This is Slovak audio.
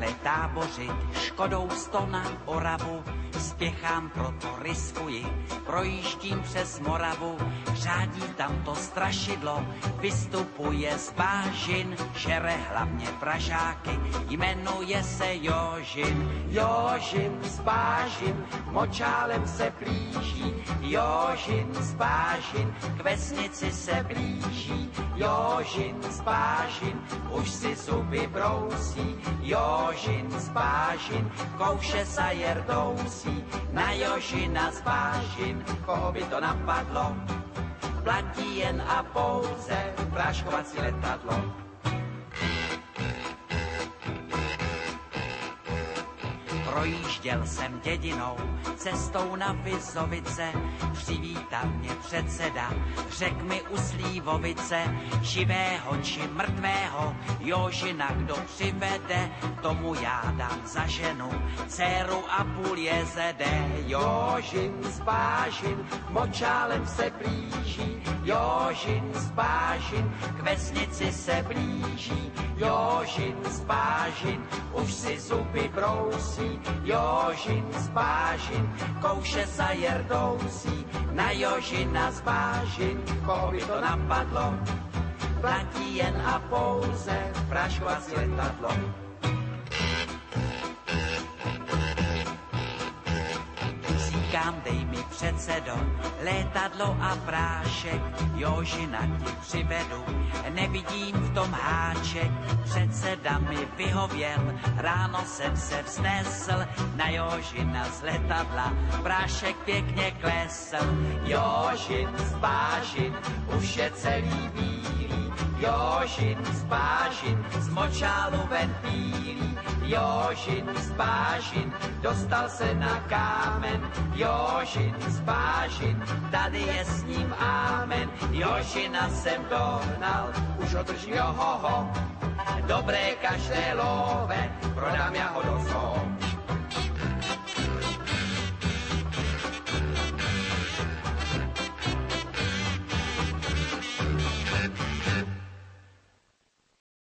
takhle tábořit, škodou 100 na Oravu, spěchám, proto riskuji, projíždím přes Moravu, řádí tam to strašidlo, vystupuje z bážin, žere hlavně pražáky, jmenuje se Jožin. Jožin z bážin, močálem se blíží, Jožin z bážin, k vesnici se blíží, Jožin z bážin, už si zuby brousí, Jožin z bážin, kouše sa jerdousí, na Jožina z bážin, koho by to napadlo, platí jen a pouze práškovací letadlo. Projížděl jsem dědinou, cestou na Vizovice, přivítal mě předseda, řek mi u Slívovice, živého či mrtvého, Jožina kdo přivede, tomu já dám za ženu, dceru a půl jezede. Jožin z bážin, močálem se blíží, Jožin z bážin, k vesnici se blíží, Jožin z bážin, už si zuby brousí, Jožin z bážin, kouše sa jerdousí, na Jožina z bážin, koho by to napadlo, platí jen a pouze práškovací letadlo. Říkám, dej mi předsedo, létadlo a prášek, Jožina ti přivedu, nevidím v tom háček, předseda mi vyhověl, ráno jsem se vznesl, na Jožina z letadla, prášek pěkně klesl. Jožin z bážin, už je celý bílý, Jožin z bážin, z močálu ven bílý, Jožin z bážin, dostal se na kámen, Jožin z bážin, tady je s ním ámen, Jožina jsem dohnal, už ho držím johoho, dobré každé love, prodám já ho do zoo.